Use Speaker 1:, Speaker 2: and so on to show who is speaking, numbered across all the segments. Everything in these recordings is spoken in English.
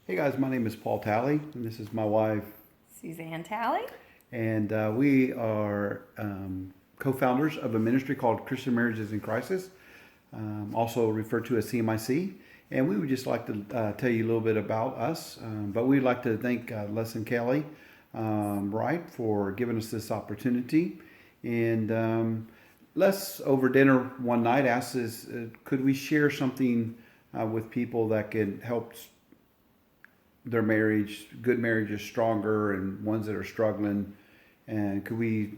Speaker 1: Hey guys, my name is Paul Talley, and this is my wife,
Speaker 2: Suzanne Talley.
Speaker 1: and we are co-founders of a ministry called Christian Marriages in Crisis, also referred to as CMIC. And we would just like to tell you a little bit about us, but we'd like to thank Les and Kelly Wright for giving us this opportunity. And Les, over dinner one night, asked us, could we share something with people that could help their marriage, good marriages stronger and ones that are struggling, and could we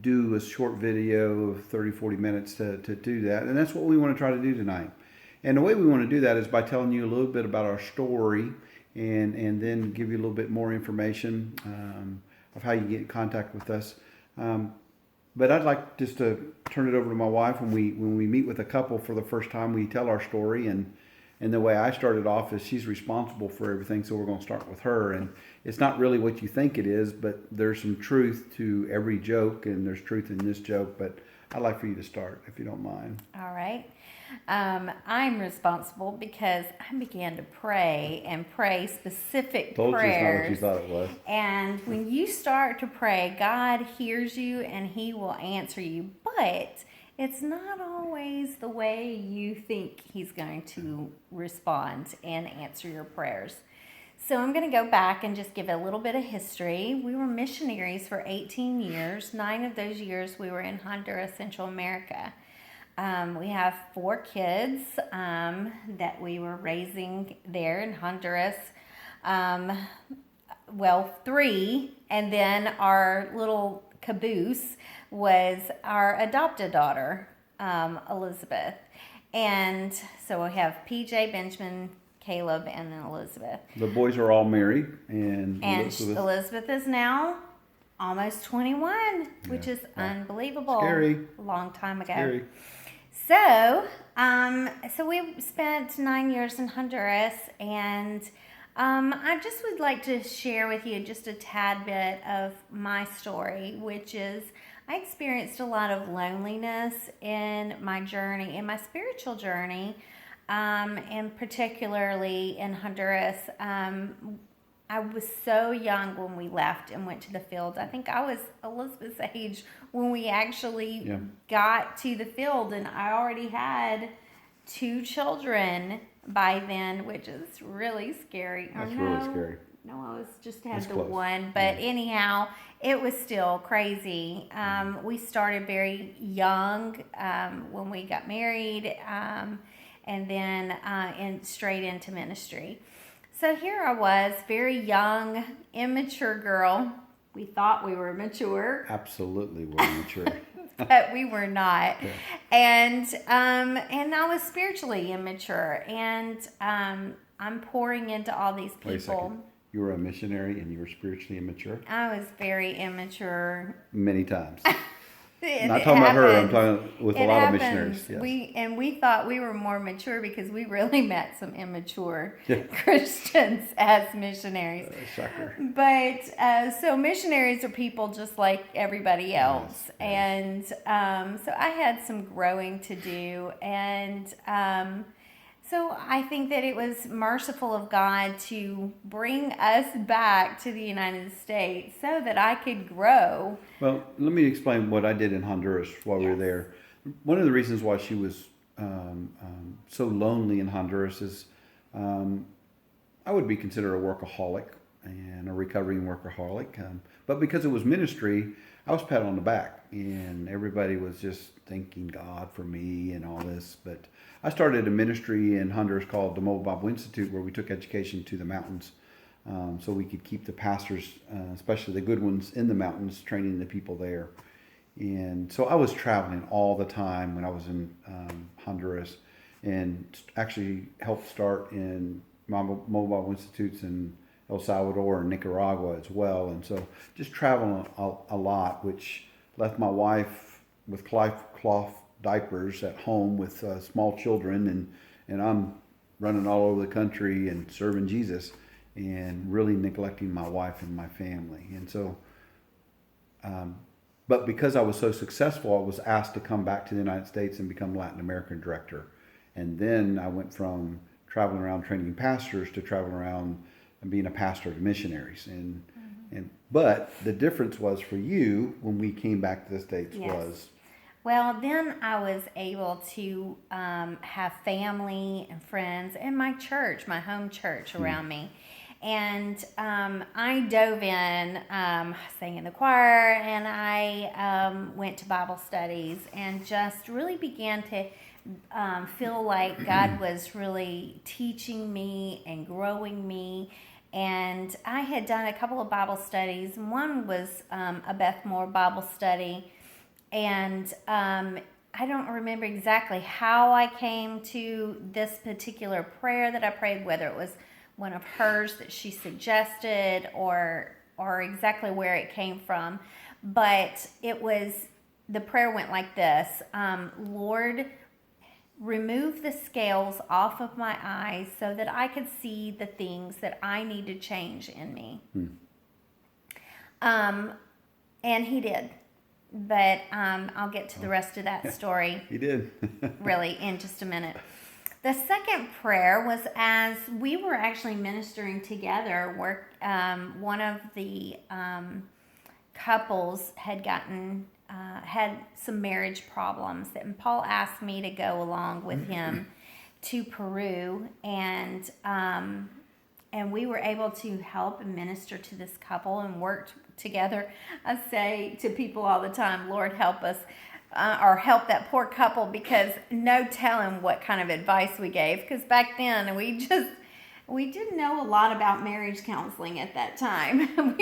Speaker 1: do a short video of 30, 40 minutes to do that? And that's what we want to try to do tonight. And the way we want to do that is by telling you a little bit about our story and then give you a little bit more information of how you get in contact with us. But I'd like just to turn it over to my wife. When we meet with a couple for the first time, we tell our story, and the way I started off is she's responsible for everything, so we're going to start with her. And it's not really what you think it is, but there's some truth to every joke, and there's truth in this joke. But I'd like for you to start, if you don't mind.
Speaker 2: All right. I'm responsible because I began to pray and pray specific
Speaker 1: Told you it's not what you
Speaker 2: prayers.
Speaker 1: thought it was.
Speaker 2: And when you start to pray, God hears you and He will answer you. But it's not always the way you think He's going to respond and answer your prayers. So I'm going to go back and just give a little bit of history. We were missionaries for 18 years. 9 of those years we were in Honduras, Central America. We have 4 kids that we were raising there in Honduras. 3, and then our little caboose was our adopted daughter, Elizabeth. And so we have PJ, Benjamin, Caleb, and then Elizabeth.
Speaker 1: The boys are all married, and
Speaker 2: Elizabeth is now almost 21, which is
Speaker 1: wow.
Speaker 2: Unbelievable.
Speaker 1: Scary.
Speaker 2: A long time ago.
Speaker 1: Scary.
Speaker 2: So we spent 9 years in Honduras, and I just would like to share with you just a tad bit of my story, which is I experienced a lot of loneliness in my journey, in my spiritual journey, and particularly in Honduras. I was so young when we left and went to the field. I think I was Elizabeth's age when we actually got to the field, and I already had 2 children by then, which is really scary.
Speaker 1: That's really scary.
Speaker 2: No, I was just had
Speaker 1: That's
Speaker 2: the
Speaker 1: close.
Speaker 2: one, but anyhow, it was still crazy. We started very young when we got married, and then straight into ministry. So here I was, very young, immature girl. We thought we were mature.
Speaker 1: Absolutely, we're mature.
Speaker 2: But we were not.
Speaker 1: Yeah.
Speaker 2: And I was spiritually immature. And I'm pouring into all these people.
Speaker 1: Wait a second. You were a missionary and you were spiritually immature?
Speaker 2: I was very immature.
Speaker 1: Many times. Not talking about her, I'm talking with a lot of missionaries. Yes.
Speaker 2: We thought we were more mature because we really met some immature Christians as missionaries.
Speaker 1: Shocker.
Speaker 2: But so missionaries are people just like everybody else.
Speaker 1: Yes.
Speaker 2: And so I had some growing to do. And so I think that it was merciful of God to bring us back to the United States so that I could grow.
Speaker 1: Well, let me explain what I did in Honduras while we were there. One of the reasons why she was so lonely in Honduras is I would be considered a workaholic and a recovering workaholic. But because it was ministry, I was patted on the back, and everybody was just thanking God for me and all this. But I started a ministry in Honduras called the Mobile Bible Institute, where we took education to the mountains, so we could keep the pastors, especially the good ones, in the mountains, training the people there. And so I was traveling all the time when I was in Honduras, and actually helped start in Mobile Bible Institutes in El Salvador and Nicaragua as well. And so just traveling a lot, which left my wife with cloth diapers at home with small children, and I'm running all over the country and serving Jesus and really neglecting my wife and my family. And so, but because I was so successful, I was asked to come back to the United States and become Latin American director. And then I went from traveling around training pastors to traveling around being a pastor to missionaries. But the difference was for you when we came back to the States
Speaker 2: Yes.
Speaker 1: was,
Speaker 2: Well, then I was able to have family and friends and my church, my home church around me. And I dove in, sang in the choir, and I went to Bible studies and just really began to feel like God was really teaching me and growing me. And I had done a couple of Bible studies. One was a Beth Moore Bible study. And I don't remember exactly how I came to this particular prayer that I prayed, whether it was one of hers that she suggested or exactly where it came from. But the prayer went like this: Lord, remove the scales off of my eyes so that I could see the things that I need to change in me. And he did. But I'll get to the rest of that story.
Speaker 1: you did.
Speaker 2: Really in just a minute. The second prayer was as we were actually ministering together. One of the couples had had some marriage problems, and Paul asked me to go along with him to Peru, and we were able to help and minister to this couple and worked together. I say to people all the time, Lord, help us, or help that poor couple, because no telling what kind of advice we gave, because back then we didn't know a lot about marriage counseling at that time.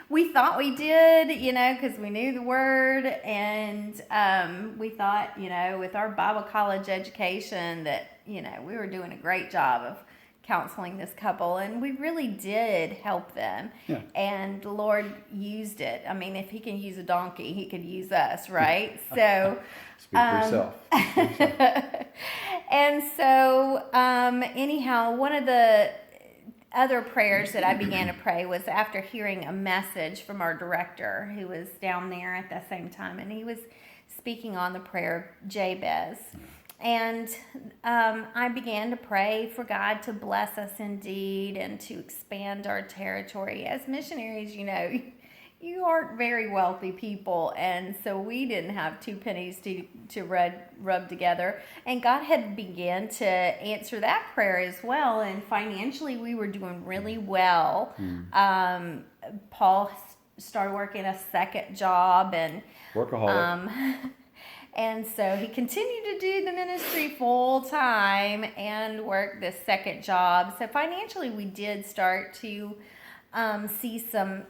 Speaker 2: we thought we did, because we knew the word, and we thought, with our Bible college education that, we were doing a great job of counseling this couple, and we really did help them.
Speaker 1: Yeah.
Speaker 2: And the Lord used it. I mean, if he can use a donkey, he could use us, right? So
Speaker 1: Speak for yourself.
Speaker 2: and so anyhow, one of the other prayers that I began to pray was after hearing a message from our director, who was down there at the same time, and he was speaking on the prayer Jabez. And I began to pray for God to bless us indeed and to expand our territory. As missionaries, you aren't very wealthy people, and so we didn't have two pennies to rub together. And God had begun to answer that prayer as well, and financially we were doing really well. Paul started working a second job, and
Speaker 1: Workaholic.
Speaker 2: and so he continued to do the ministry full time and work this second job. So financially, we did start to see some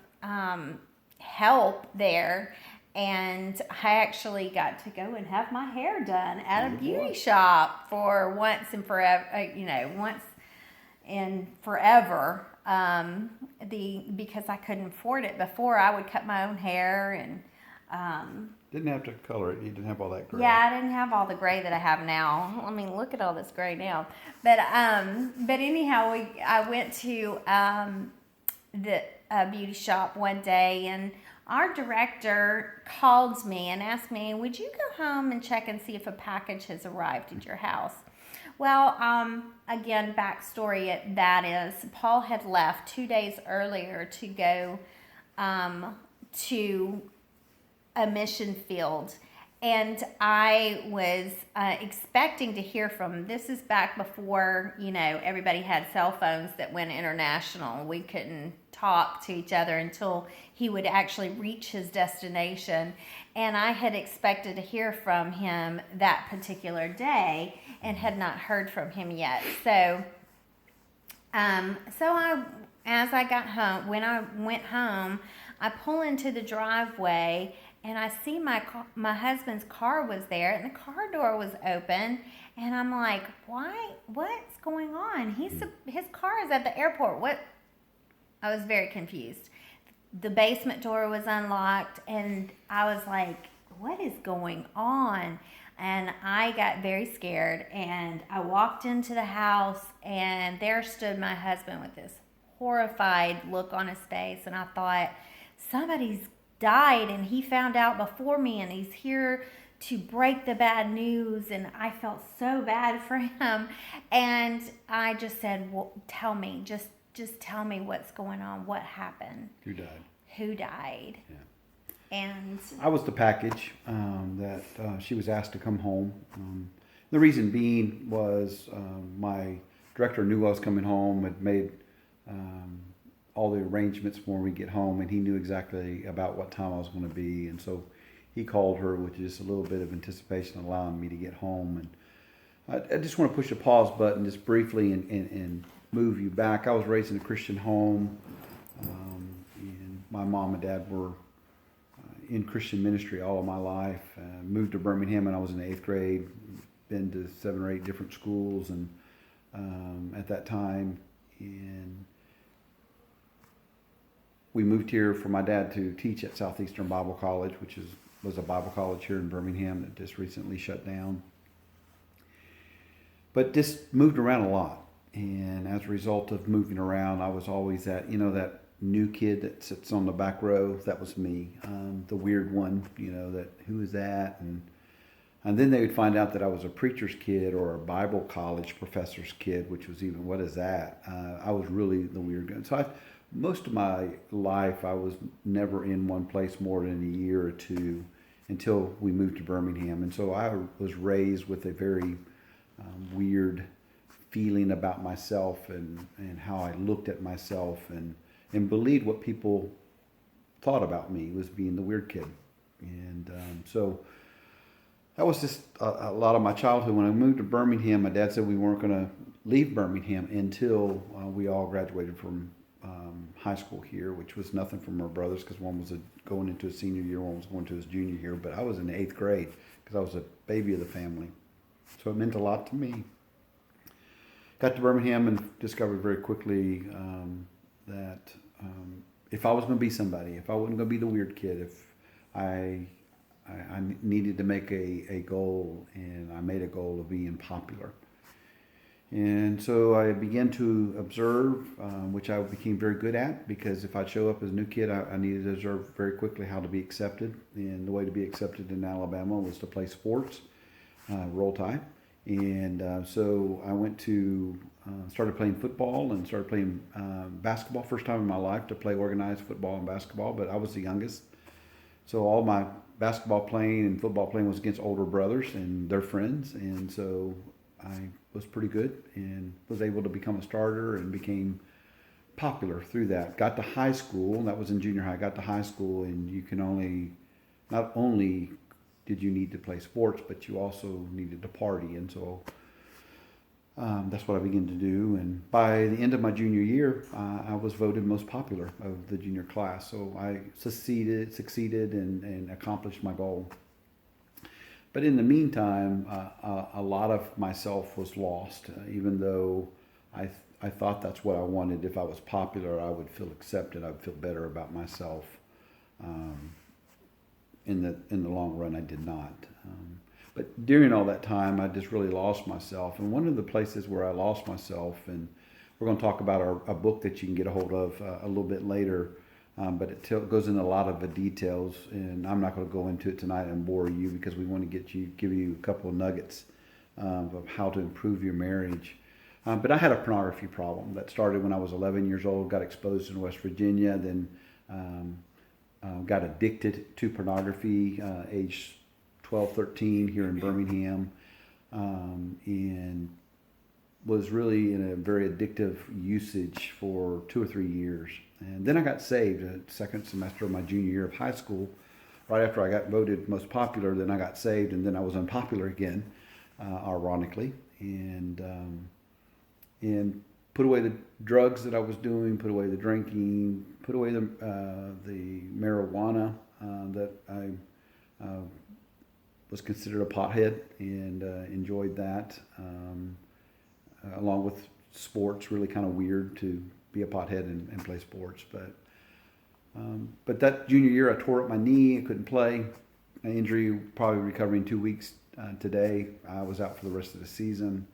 Speaker 2: help there. And I actually got to go and have my hair done at a beauty shop for once and forever, once and forever. Because I couldn't afford it before. I would cut my own hair and
Speaker 1: Didn't have to color it. You didn't have all that gray.
Speaker 2: yeah, I didn't have all the gray that I have now. I mean, look at all this gray now. But anyhow, I went to the beauty shop one day, and our director called me and asked me, "Would you go home and check and see if a package has arrived at your house?" Well, again, backstory that is, Paul had left 2 days earlier to go to a mission field, and I was expecting to hear from him. This is back before everybody had cell phones that went international. We couldn't talk to each other until he would actually reach his destination, and I had expected to hear from him that particular day and had not heard from him yet. So as I got home, when I went home, I pull into the driveway, and I see my husband's car was there, and the car door was open, and I'm like, "Why? What's going on? His car is at the airport. What?" I was very confused. The basement door was unlocked, and I was like, "What is going on?" And I got very scared, and I walked into the house, and there stood my husband with this horrified look on his face, and I thought, somebody's died, and he found out before me, and he's here to break the bad news. And I felt so bad for him, and I just said, "Well, tell me, just just tell me what's going on, what happened,
Speaker 1: Who died?
Speaker 2: who died.
Speaker 1: Yeah.
Speaker 2: And
Speaker 1: I was the package that she was asked to come home. The reason being was my director knew I was coming home, had made all the arrangements for when we get home, and he knew exactly about what time I was going to be. And so he called her with just a little bit of anticipation, allowing me to get home. And I just want to push the pause button just briefly and move you back. I was raised in a Christian home, and my mom and dad were in Christian ministry all of my life. Moved to Birmingham when I was in the 8th grade. Been to 7 or 8 different schools, and at that time, and we moved here for my dad to teach at Southeastern Bible College, which was a Bible college here in Birmingham that just recently shut down. But just moved around a lot, and as a result of moving around, I was always that new kid that sits on the back row. That was me, the weird one, that who is that? And then they would find out that I was a preacher's kid or a Bible college professor's kid, which was even, what is that? I was really the weird guy. So most of my life, I was never in one place more than a year or two until we moved to Birmingham. And so I was raised with a very weird feeling about myself and how I looked at myself and believed what people thought about me was being the weird kid. And so that was just a lot of my childhood. When I moved to Birmingham, my dad said we weren't going to leave Birmingham until we all graduated from high school here, which was nothing from our brothers because one was going into his senior year, one was going to his junior year. But I was in the 8th grade because I was a baby of the family. So it meant a lot to me. Got to Birmingham and discovered very quickly that if I was going to be somebody, if I wasn't going to be the weird kid, if I needed to make a goal, and I made a goal of being popular. And so I began to observe, which I became very good at, because if I'd show up as a new kid, I needed to observe very quickly how to be accepted. And the way to be accepted in Alabama was to play sports, roll tide. And so I went to, started playing football and started playing basketball. First time in my life to play organized football and basketball, but I was the youngest. So all my basketball playing and football playing was against older brothers and their friends. And so I was pretty good and was able to become a starter and became popular through that. Got to high school, and that was in junior high. Got to high school, and you can not only did you need to play sports, but you also needed to party. And so that's what I began to do. And by the end of my junior year, I was voted most popular of the junior class. So I succeeded and accomplished my goal. But in the meantime, a lot of myself was lost, even though I thought that's what I wanted. If I was popular, I would feel accepted. I would feel better about myself. In the long run, I did not. But during all that time, I just really lost myself. And one of the places where I lost myself, and we're going to talk about a book that you can get a hold of a little bit later, but it goes into a lot of the details, and I'm not going to go into it tonight and bore you because we want to give you a couple of nuggets of how to improve your marriage. But I had a pornography problem that started when I was 11 years old, got exposed in West Virginia, then got addicted to pornography age 12, 13 here in Birmingham, and was really in a very addictive usage for 2 or 3 years. And then I got saved the second semester of my junior year of high school. Right after I got voted most popular, then I got saved, and then I was unpopular again, ironically, and put away the drugs that I was doing, put away the drinking, put away the marijuana that I was considered a pothead, and enjoyed that, along with sports. Really kind of weird to be a pothead and play sports, but that junior year I tore up my knee. I couldn't play. An injury, probably recovering 2 weeks today. I was out for the rest of the season.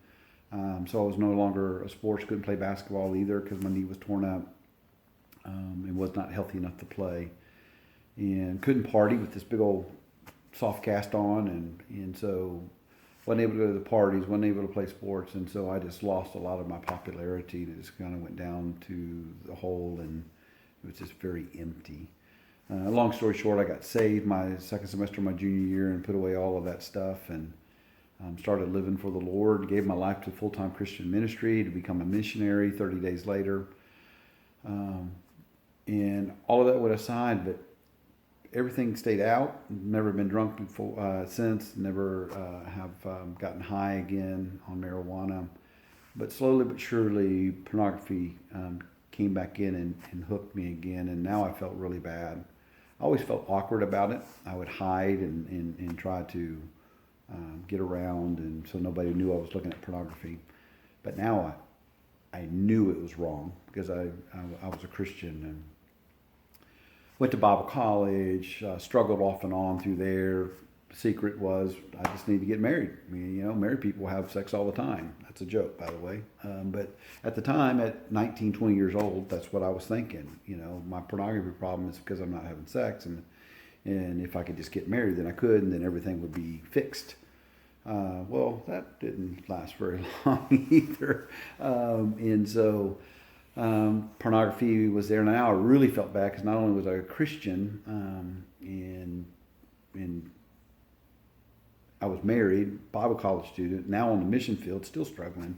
Speaker 1: So I was no longer a sports, couldn't play basketball either because my knee was torn up and was not healthy enough to play. And couldn't party with this big old soft cast on. And so wasn't able to go to the parties, wasn't able to play sports, and so I just lost a lot of my popularity. And it just kind of went down to the hole, and it was just very empty. Long story short, I got saved my second semester of my junior year and put away all of that stuff and started living for the Lord. Gave my life to full-time Christian ministry to become a missionary 30 days later. And all of that went aside, but everything stayed out. Never been drunk before since. Never have gotten high again on marijuana. But slowly but surely, pornography came back in and hooked me again. And now I felt really bad. I always felt awkward about it. I would hide and try to get around, and so nobody knew I was looking at pornography. But now I knew it was wrong because I was a Christian and went to Bible college, struggled off and on through there. The secret was I just need to get married. I mean, married people have sex all the time. That's a joke, by the way. But at the time, at 19, 20 years old, that's what I was thinking. My pornography problem is because I'm not having sex, and if I could just get married, then I could, and then everything would be fixed. Well, that didn't last very long either. And so pornography was there. Now I really felt bad because not only was I a Christian and I was married, Bible college student, now on the mission field, still struggling.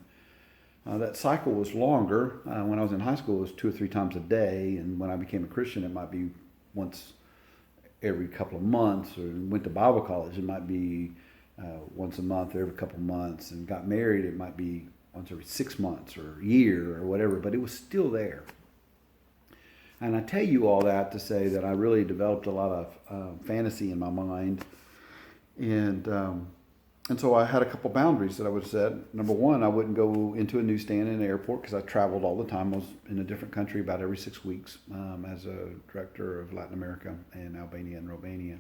Speaker 1: That cycle was longer. When I was in high school, it was 2 or 3 times a day. And when I became a Christian, it might be once every couple of months. Or went to Bible college, it might be once a month or every couple of months. And got married, it might be once every 6 months or a year or whatever. But it was still there. And I tell you all that to say that I really developed a lot of fantasy in my mind. And so I had a couple boundaries that I would set. Number one, I wouldn't go into a newsstand in an airport because I traveled all the time. I was in a different country about every 6 weeks as a director of Latin America and Albania and Romania.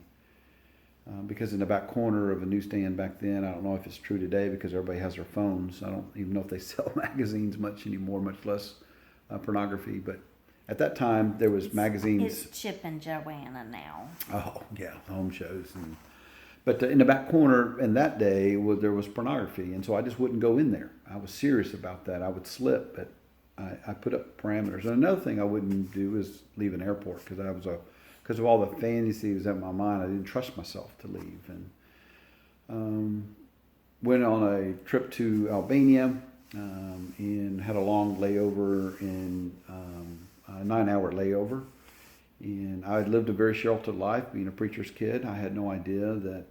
Speaker 1: Because in the back corner of a newsstand back then, I don't know if it's true today because everybody has their phones. I don't even know if they sell magazines much anymore, much less pornography. But at that time, there was magazines.
Speaker 2: It's Chip and Joanna now.
Speaker 1: Oh, yeah, home shows. But in the back corner in that day, there was pornography. And so I just wouldn't go in there. I was serious about that. I would slip, but I put up parameters. And another thing I wouldn't do is leave an airport because of all the fantasies in my mind, I didn't trust myself to leave. And went on a trip to Albania and had a long layover a 9-hour layover. And I had lived a very sheltered life, being a preacher's kid. I had no idea that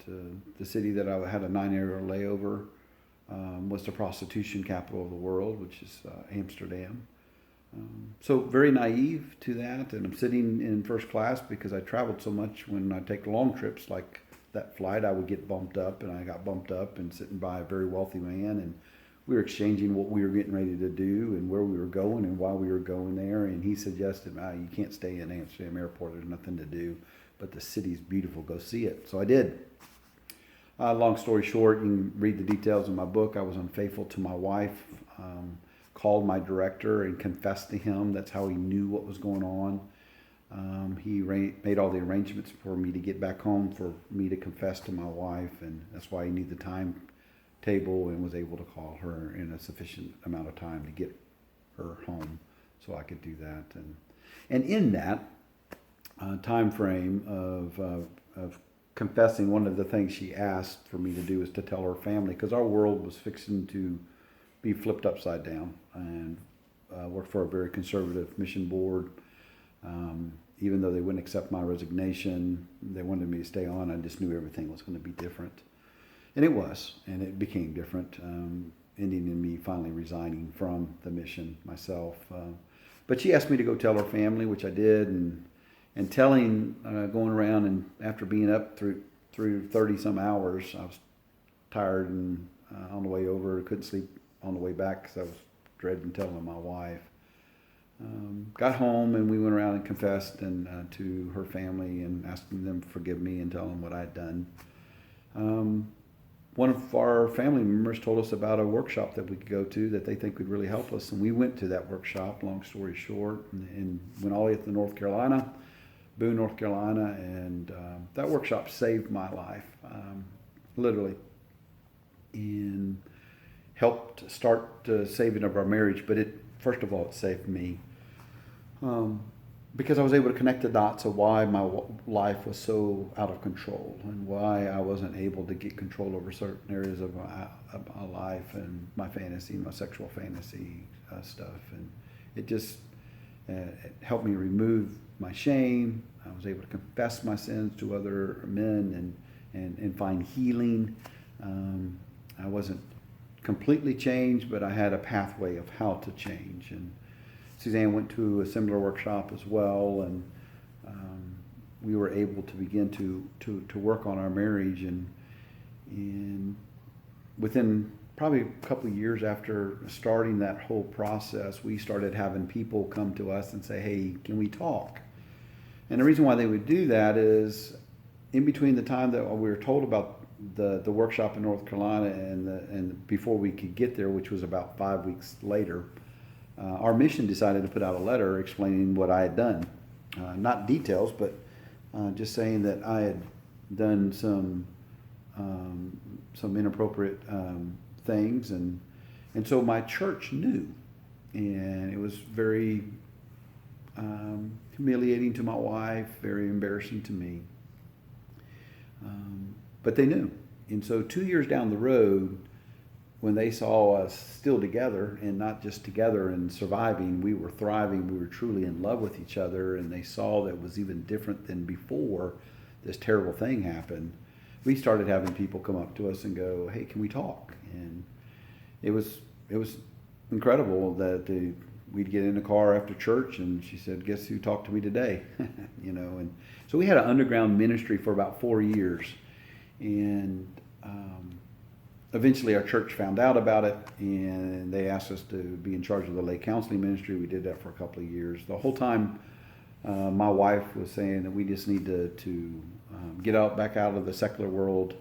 Speaker 1: the city that I had a 9-hour layover was the prostitution capital of the world, which is Amsterdam. So very naive to that. And I'm sitting in first class because I traveled so much. When I take long trips like that flight, I would get bumped up, and I got bumped up and sitting by a very wealthy man. And we were exchanging what we were getting ready to do and where we were going and why we were going there. And he suggested, you can't stay in Amsterdam airport. There's nothing to do, but the city's beautiful. Go see it. So I did. Long story short, you can read the details in my book. I was unfaithful to my wife, called my director and confessed to him. That's how he knew what was going on. He made all the arrangements for me to get back home, for me to confess to my wife. And that's why he needed the time table and was able to call her in a sufficient amount of time to get her home so I could do that. And in that time frame of confessing, one of the things she asked for me to do is to tell her family, because our world was fixing to be flipped upside down, and worked for a very conservative mission board. Even though they wouldn't accept my resignation, they wanted me to stay on. I just knew everything was going to be different. And it was, and it became different, ending in me finally resigning from the mission myself. But she asked me to go tell her family, which I did, and telling, going around, and after being up through 30-some hours, I was tired and on the way over, couldn't sleep on the way back because I was dreading telling my wife. Got home, and we went around and confessed to her family and asking them to forgive me and telling them what I had done. One of our family members told us about a workshop that we could go to that they think would really help us. And we went to that workshop, long story short, and went all the way to North Carolina, Boone, North Carolina. And that workshop saved my life, literally. and helped start the saving of our marriage. But first of all, it saved me. Because I was able to connect the dots of why my life was so out of control and why I wasn't able to get control over certain areas of my life and my fantasy, my sexual fantasy stuff. And it just it helped me remove my shame. I was able to confess my sins to other men and find healing. I wasn't completely changed, but I had a pathway of how to change. And Suzanne went to a similar workshop as well, and we were able to begin to work on our marriage. And within probably a couple of years after starting that whole process, we started having people come to us and say, "Hey, can we talk?" And the reason why they would do that is in between the time that we were told about the workshop in North Carolina and before we could get there, which was about 5 weeks later, our mission decided to put out a letter explaining what I had done. Not details, but just saying that I had done some inappropriate things. And so my church knew. And it was very humiliating to my wife, very embarrassing to me. But they knew. And so 2 years down the road, when they saw us still together, and not just together and surviving, we were thriving, we were truly in love with each other, and they saw that it was even different than before this terrible thing happened, we started having people come up to us and go, "Hey, can we talk?" And it was incredible that we'd get in the car after church, and she said, "Guess who talked to me today?" And so we had an underground ministry for about 4 years, and eventually our church found out about it, and they asked us to be in charge of the lay counseling ministry. We did that for a couple of years. The whole time, my wife was saying that we just need to get back out of the secular world,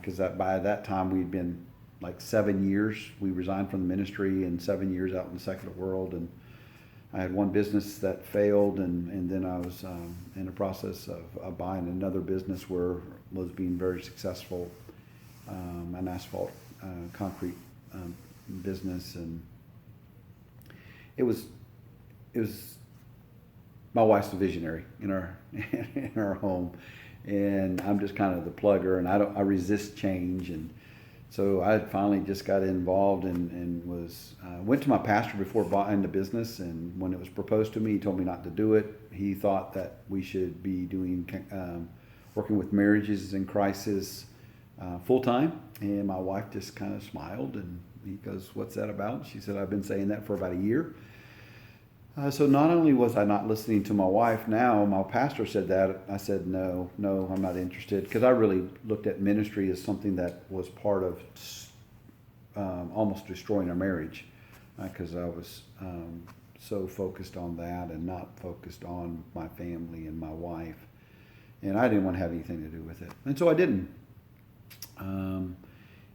Speaker 1: because by that time we'd been like 7 years. We resigned from the ministry, and 7 years out in the secular world. And I had one business that failed, and then I was in the process of buying another business where was being very successful. An asphalt concrete business, and it was my wife's the visionary in our home, and I'm just kind of the plugger, and I resist change. And so I finally just got involved and went to my pastor before buying the business, and when it was proposed to me, he told me not to do it. He thought that we should be doing working with marriages in crisis full time, and my wife just kind of smiled, and he goes, "What's that about?" She said, "I've been saying that for about a year." So not only was I not listening to my wife, now my pastor said that, I said, no, I'm not interested, because I really looked at ministry as something that was part of almost destroying our marriage, because I was so focused on that and not focused on my family and my wife, and I didn't want to have anything to do with it, and so I didn't.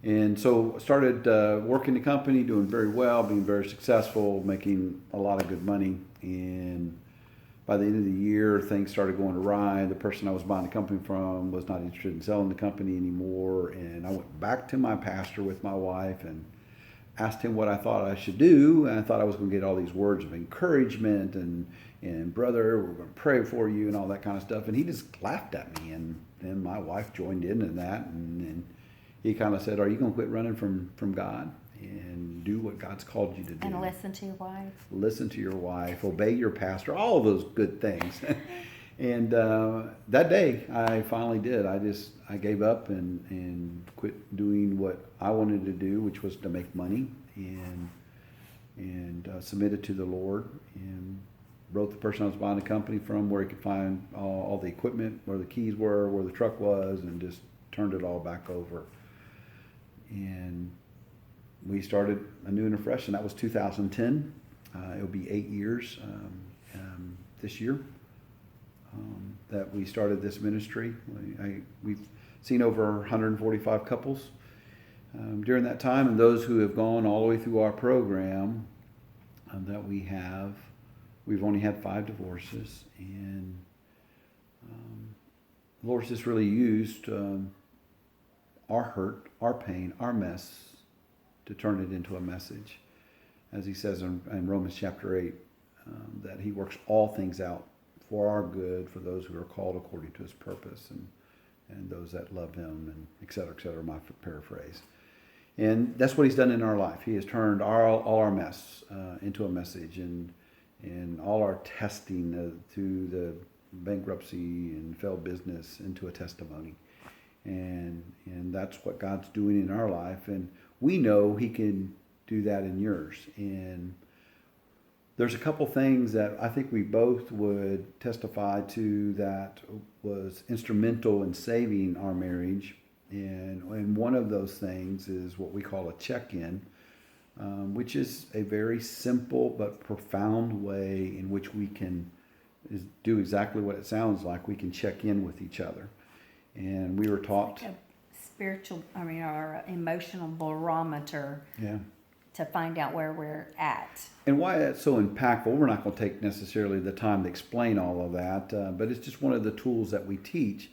Speaker 1: And so started working the company, doing very well, being very successful, making a lot of good money. And by the end of the year, things started going awry. The person I was buying the company from was not interested in selling the company anymore. And I went back to my pastor with my wife and asked him what I thought I should do. And I thought I was going to get all these words of encouragement and brother, we're going to pray for you and all that kind of stuff. And he just laughed at me. And my wife joined in that. And he kind of said, "Are you going to quit running from God and do what God's called you to do?
Speaker 2: And listen to your wife.
Speaker 1: Listen to your wife, obey your pastor," all of those good things. And that day, I finally did. I gave up and quit doing what I wanted to do, which was to make money, and submitted to the Lord, and wrote the person I was buying the company from where he could find all the equipment, where the keys were, where the truck was, and just turned it all back over. And we started anew and afresh, and that was 2010. It'll be 8 years this year that we started this ministry. We've seen over 145 couples during that time, and those who have gone all the way through our program that we've only had 5 divorces, and the Lord's just really used our hurt, our pain, our mess, to turn it into a message. As he says in Romans chapter 8, that he works all things out for our good, for those who are called according to his purpose, and those that love him, and et cetera, my paraphrase. And that's what he's done in our life. He has turned all our mess into a message, and all our testing to the bankruptcy and failed business into a testimony. And that's what God's doing in our life. And we know he can do that in yours. And there's a couple things that I think we both would testify to that was instrumental in saving our marriage. And one of those things is what we call a check-in, which is a very simple but profound way in which we can do exactly what it sounds like. We can check in with each other. And we were taught...
Speaker 2: Like a spiritual, our emotional barometer.
Speaker 1: Yeah.
Speaker 2: To find out where we're at. And
Speaker 1: why that's so impactful, we're not going to take necessarily the time to explain all of that, but it's just one of the tools that we teach.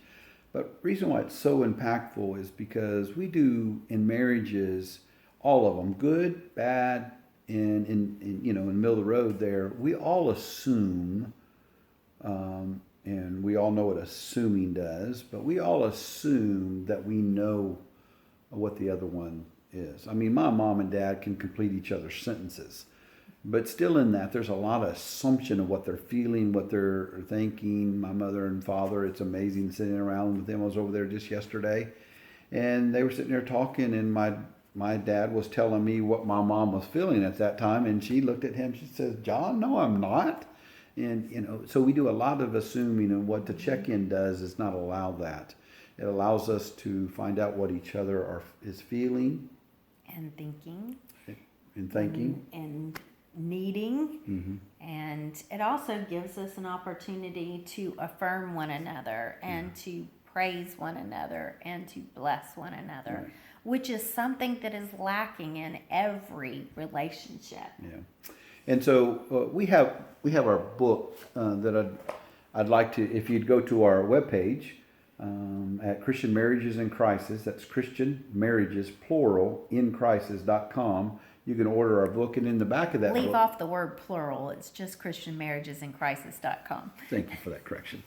Speaker 1: But the reason why it's so impactful is because we do in marriages, all of them, good, bad, and in the middle of the road there, we all assume, and we all know what assuming does, but we all assume that we know what the other one is. I mean, my mom and dad can complete each other's sentences, but still in that, there's a lot of assumption of what they're feeling, what they're thinking. My mother and father, it's amazing sitting around with them. I was over there just yesterday, and they were sitting there talking, and my dad was telling me what my mom was feeling at that time, and she looked at him, she says, "John, no, I'm not." And, so we do a lot of assuming, and what the check-in does is not allow that. It allows us to find out what each other is feeling,
Speaker 2: and thinking
Speaker 1: and
Speaker 2: needing.
Speaker 1: Mm-hmm.
Speaker 2: And it also gives us an opportunity to affirm one another and to praise one another and to bless one another,
Speaker 1: right.
Speaker 2: Which is something that is lacking in every relationship.
Speaker 1: Yeah. And so we have our book that I'd like to, if you'd go to our webpage, at Christian Marriages in Crisis. That's Christian Marriages, plural, in crisis.com. You can order our book, and in the back of that
Speaker 2: Leave
Speaker 1: book...
Speaker 2: off the word plural. It's just ChristianMarriagesInCrisis.com.
Speaker 1: Thank you for that correction.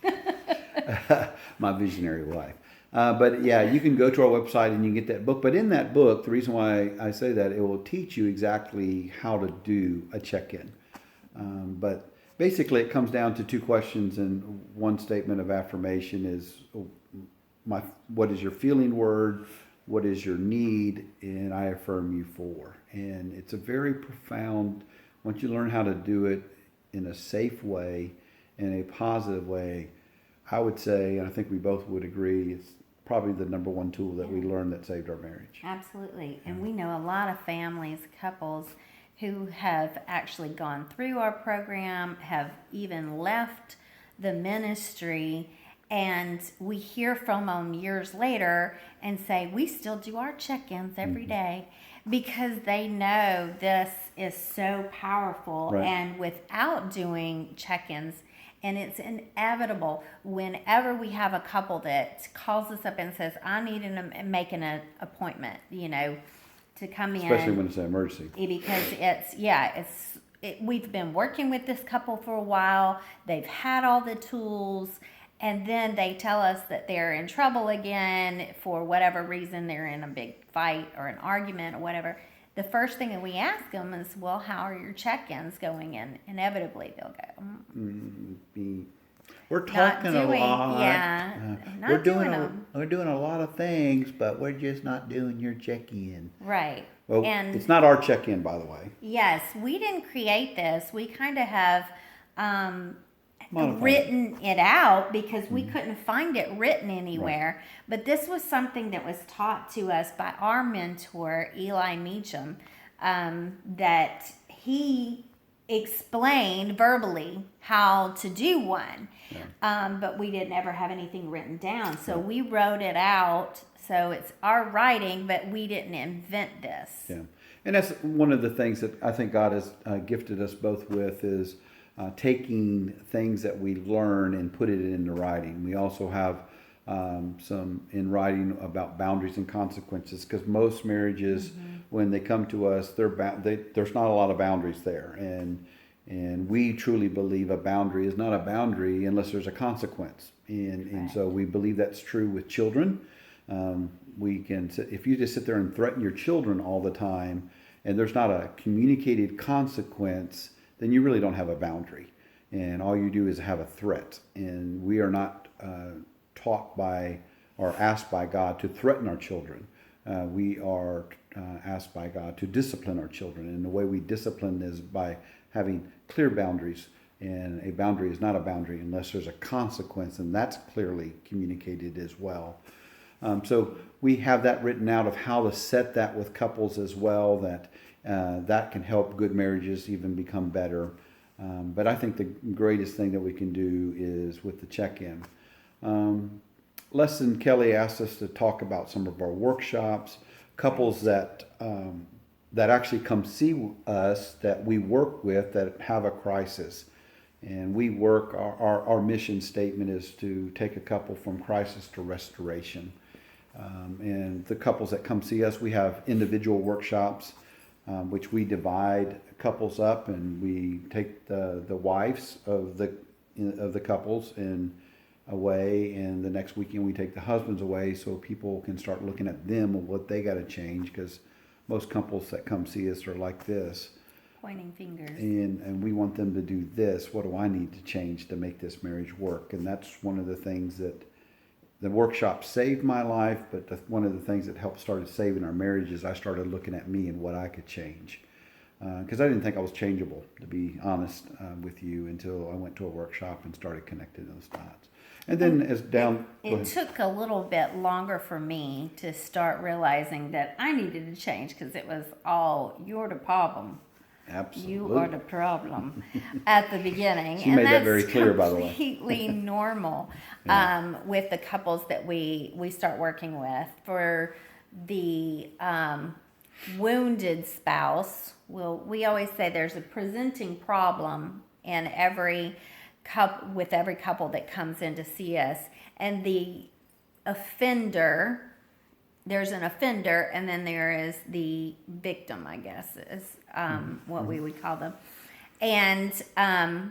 Speaker 1: My visionary wife. But yeah, you can go to our website and you can get that book. But in that book, the reason why I say that, it will teach you exactly how to do a check-in. But basically, it comes down to two questions, and one statement of affirmation is, what is your feeling word? What is your need? And I affirm you for. And it's a very profound, once you learn how to do it in a safe way, in a positive way, I would say, and I think we both would agree, it's probably the number one tool that we learned that saved our marriage.
Speaker 2: Absolutely. And we know a lot of families, couples, who have actually gone through our program, have even left the ministry, and we hear from them years later and say, we still do our check-ins every day, because they know this is so powerful.
Speaker 1: Right.
Speaker 2: And without doing check-ins, and it's inevitable whenever we have a couple that calls us up and says, I need to make an appointment, to come in.
Speaker 1: Especially when it's an emergency.
Speaker 2: Because we've been working with this couple for a while. They've had all the tools, and then they tell us that they're in trouble again for whatever reason. They're in a big fight or an argument or whatever. The first thing that we ask them is, well, how are your check-ins going? And inevitably they'll go,
Speaker 1: we're talking a lot.
Speaker 2: Yeah,
Speaker 1: We're doing a lot of things, but we're just not doing your check-in.
Speaker 2: Right.
Speaker 1: Well,
Speaker 2: and
Speaker 1: it's not our check-in, by the way.
Speaker 2: Yes, we didn't create this. We kind of have written it out because we couldn't find it written anywhere. Right. But this was something that was taught to us by our mentor, Eli Meacham, that he explained verbally how to do one. Yeah. But we didn't ever have anything written down. So we wrote it out. So it's our writing, but we didn't invent this.
Speaker 1: Yeah. And that's one of the things that I think God has gifted us both with is taking things that we learn and put it into writing. We also have some in writing about boundaries and consequences, because most marriages, when they come to us, there's not a lot of boundaries there, and we truly believe a boundary is not a boundary unless there's a consequence, and so we believe that's true with children. If you just sit there and threaten your children all the time, and there's not a communicated consequence, then you really don't have a boundary, and all you do is have a threat. And we are not taught by or asked by God to threaten our children. We are asked by God to discipline our children, and the way we discipline is by having clear boundaries. And a boundary is not a boundary unless there's a consequence, and that's clearly communicated as well. So we have that written out of how to set that with couples as well, that can help good marriages even become better. But I think the greatest thing that we can do is with the check-in. Les and Kelly asked us to talk about some of our workshops, couples that actually come see us, that we work with, that have a crisis. And we work, our mission statement is to take a couple from crisis to restoration. And the couples that come see us, we have individual workshops, which we divide couples up, and we take the wives of the couples and away, and the next weekend we take the husbands away, so people can start looking at them and what they got to change, because most couples that come see us are like this.
Speaker 2: Pointing fingers.
Speaker 1: And we want them to do this. What do I need to change to make this marriage work? And that's one of the things that the workshop saved my life, but one of the things that helped started saving our marriage is I started looking at me and what I could change. Because I didn't think I was changeable, to be honest with you, until I went to a workshop and started connecting those dots. And then
Speaker 2: It took a little bit longer for me to start realizing that I needed to change, because it was all, you're the problem.
Speaker 1: Absolutely.
Speaker 2: You are the problem at the beginning.
Speaker 1: She made that very clear, by the way.
Speaker 2: Completely normal with the couples that we start working with. For the wounded spouse, we always say there's a presenting problem in every couple that comes in to see us. And the offender, there's an offender, and then there is the victim, I guess, is what we would call them. And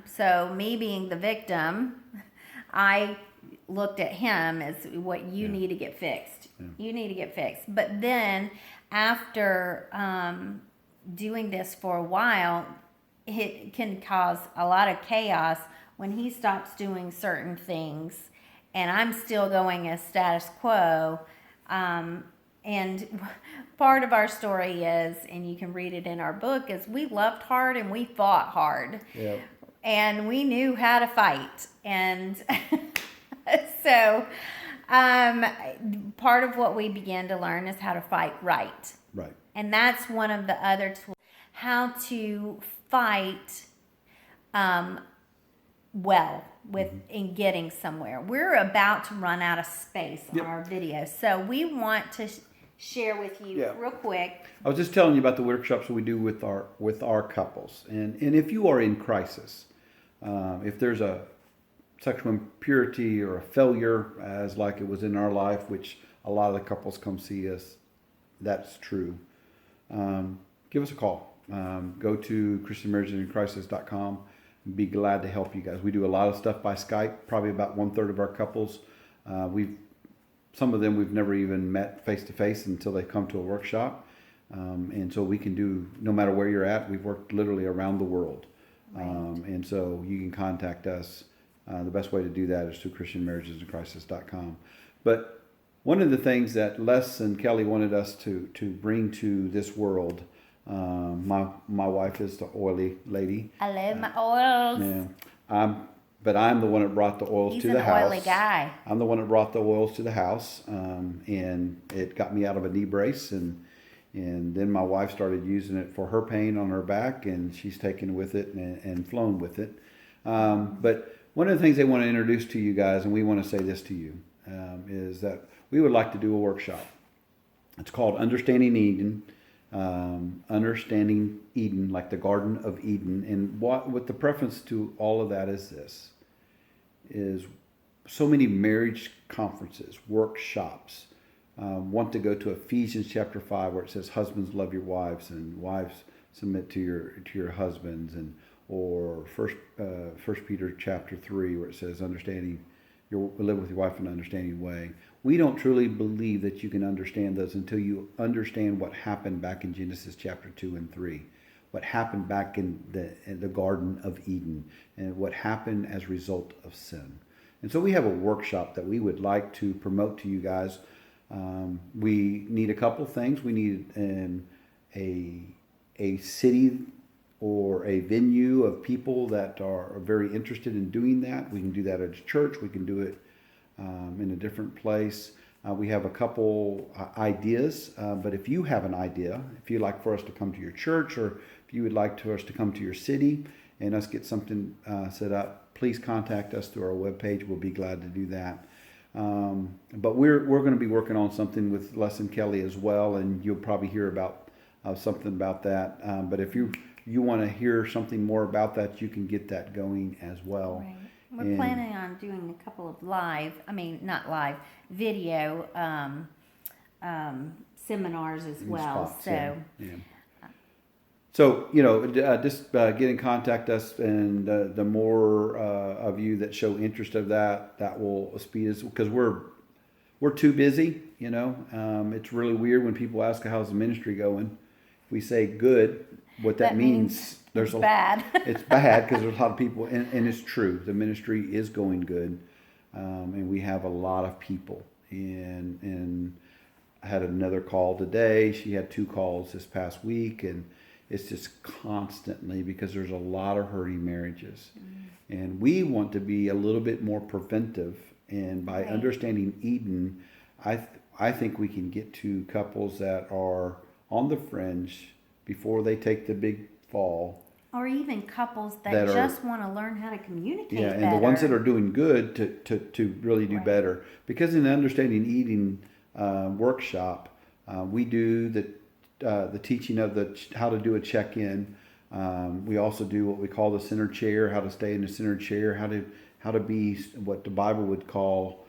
Speaker 2: so me being the victim, I looked at him as what you need to get fixed. You need to get fixed. But then after doing this for a while, it can cause a lot of chaos when he stops doing certain things and I'm still going as status quo. And part of our story is, and you can read it in our book, is we loved hard and we fought hard. Yep. And we knew how to fight. And so part of what we began to learn is how to fight right.
Speaker 1: Right.
Speaker 2: And that's one of the other tools, how to fight well with in getting somewhere. We're about to run out of space on our video, so we want to share with you real quick.
Speaker 1: I was just telling you about the workshops we do with our couples, and if you are in crisis, if there's a sexual impurity or a failure, as like it was in our life, which a lot of the couples come see us, that's true. Give us a call. Go to ChristianMarriagesInCrisis.com. Be glad to help you guys. We do a lot of stuff by Skype. Probably about 1/3 of our couples, some of them we've never even met face to face until they come to a workshop, and so we can do, no matter where you're at. We've worked literally around the world, and so you can contact us. The best way to do that is through ChristianMarriagesInCrisis.com. But one of the things that Les and Kelly wanted us to bring to this world. My wife is the oily lady.
Speaker 2: I love my oils.
Speaker 1: Yeah, but I'm the one that brought the oils to the house.
Speaker 2: He's an oily guy.
Speaker 1: I'm the one that brought the oils to the house, and it got me out of a knee brace, and then my wife started using it for her pain on her back, and she's taken with it and flown with it. But one of the things they want to introduce to you guys, and we want to say this to you, is that we would like to do a workshop. It's called Understanding Eden. Understanding Eden, like the Garden of Eden. And what the preference to all of that is this, is so many marriage conferences, workshops. Want to go to Ephesians chapter 5 where it says, "Husbands, love your wives, and wives submit to your husbands," and or First Peter chapter 3 where it says, "Understanding live with your wife in an understanding way." We don't truly believe that you can understand those until you understand what happened back in Genesis chapter 2 and 3. What happened back in the Garden of Eden, and what happened as a result of sin. And so we have a workshop that we would like to promote to you guys. We need a couple things. We need a city or a venue of people that are very interested in doing that. We can do that at a church. We can do it in a different place. We have a couple ideas, but if you have an idea, if you'd like for us to come to your church, or if you would like for us to come to your city and us get something set up, please contact us through our webpage. We'll be glad to do that. But we're going to be working on something with Les and Kelly as well, and you'll probably hear about something about that. But if you want to hear something more about that, you can get that going as well.
Speaker 2: Right. We're planning on doing a couple of not live, video seminars as well.
Speaker 1: Spots,
Speaker 2: so.
Speaker 1: Yeah. So, just get in contact us, and the more of you that show interest of that will speed us, because we're too busy, It's really weird when people ask how's the ministry going. If we say good, what that means
Speaker 2: it's bad.
Speaker 1: It's bad because there's a lot of people, and it's true. The ministry is going good, and we have a lot of people. And I had another call today. She had 2 calls this past week, and it's just constantly, because there's a lot of hurting marriages. And we want to be a little bit more preventive. And by understanding Eden, I think we can get to couples that are on the fringe before they take the big fall.
Speaker 2: Or even couples that just want to learn how to communicate better.
Speaker 1: And the ones that are doing good to really do better. Because in the Understanding Eden workshop, we do the teaching of how to do a check-in. We also do what we call the center chair, how to stay in the center chair, how to be what the Bible would call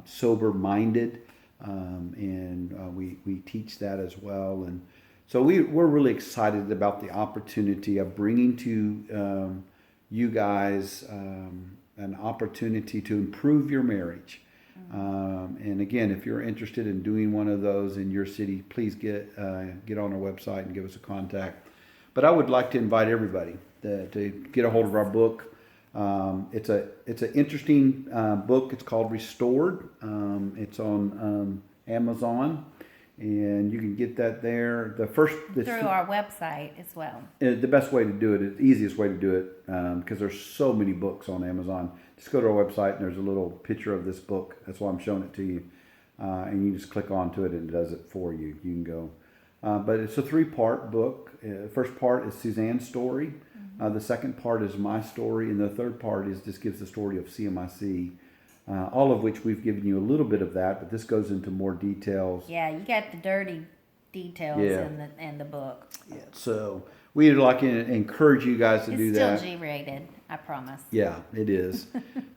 Speaker 1: sober-minded, and we teach that as well. And so we're really excited about the opportunity of bringing to you guys an opportunity to improve your marriage. And again, if you're interested in doing one of those in your city, please get on our website and give us a contact. But I would like to invite everybody to get a hold of our book. It's an interesting book. It's called Restored. It's on Amazon, and you can get that there. Through
Speaker 2: our website as well.
Speaker 1: The best way to do it, the easiest way to do it, because there's so many books on Amazon. Just go to our website, and there's a little picture of this book. That's why I'm showing it to you. And you just click onto it, and it does it for you. You can go. But it's a 3-part book. The first part is Suzanne's story. The second part is my story. And the third part just gives the story of CMIC. All of which we've given you a little bit of that, but this goes into more details.
Speaker 2: Yeah, you got the dirty details in the book.
Speaker 1: Yeah, so we'd like to encourage you guys to do that.
Speaker 2: It's still G-rated, I promise.
Speaker 1: Yeah, it is.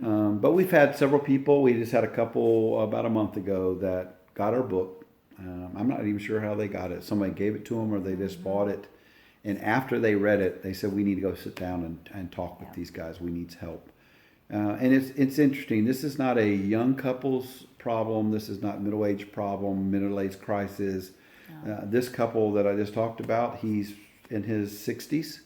Speaker 1: But we've had several people. We just had a couple about a month ago that got our book. I'm not even sure how they got it. Somebody gave it to them, or they just bought it. And after they read it, they said, we need to go sit down and talk with these guys. We need help. And it's interesting. This is not a young couple's problem. This is not middle-aged problem, middle-aged crisis. No. This couple that I just talked about, he's in his 60s.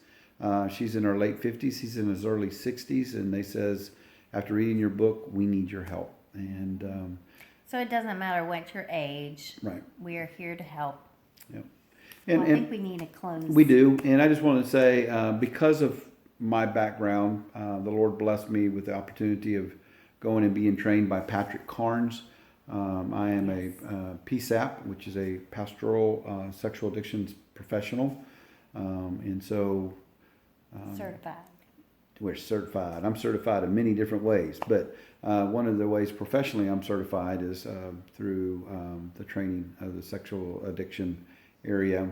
Speaker 1: She's in her late 50s. He's in his early 60s. And they says, after reading your book, we need your help. And
Speaker 2: so it doesn't matter what your age.
Speaker 1: Right.
Speaker 2: We are here to help.
Speaker 1: Yep.
Speaker 2: I think we need a close.
Speaker 1: We do. And I just want to say, because of my background, the Lord blessed me with the opportunity of going and being trained by Patrick Carnes. I am a PSAP, which is a pastoral sexual addictions professional. And so...
Speaker 2: certified.
Speaker 1: We're certified. I'm certified in many different ways, but one of the ways professionally I'm certified is through the training of the sexual addiction area.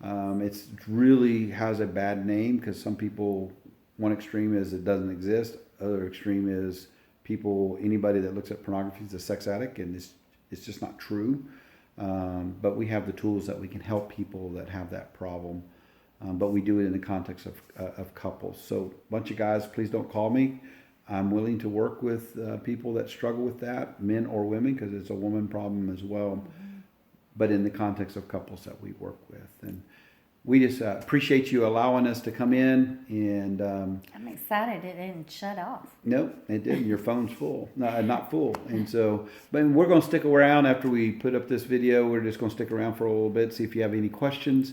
Speaker 1: It's really has a bad name because some people, one extreme is it doesn't exist. Other extreme is anybody that looks at pornography is a sex addict, and it's just not true. But we have the tools that we can help people that have that problem. But we do it in the context of couples. So a bunch of guys, please don't call me. I'm willing to work with people that struggle with that, men or women, because it's a woman problem as well. Mm-hmm. But in the context of couples that we work with. And we just appreciate you allowing us to come in. And
Speaker 2: I'm excited it didn't shut off.
Speaker 1: Nope, it didn't. Your phone's full. No, not full. And so, but we're going to stick around after we put up this video. We're just going to stick around for a little bit, see if you have any questions.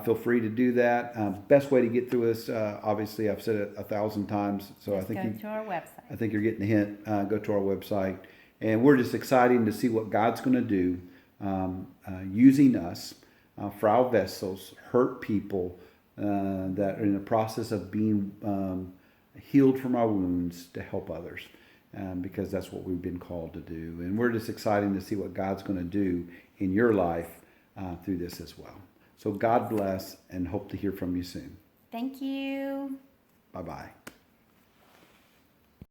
Speaker 1: Feel free to do that. Best way to get through this, obviously, I've said it 1,000 times. So
Speaker 2: Just go to our website.
Speaker 1: I think you're getting the hint. Go to our website. And we're just excited to see what God's going to do using us, frail vessels, hurt people that are in the process of being healed from our wounds to help others. Because that's what we've been called to do. And we're just excited to see what God's going to do in your life through this as well. So God bless, and hope to hear from you soon.
Speaker 2: Thank you.
Speaker 1: Bye-bye.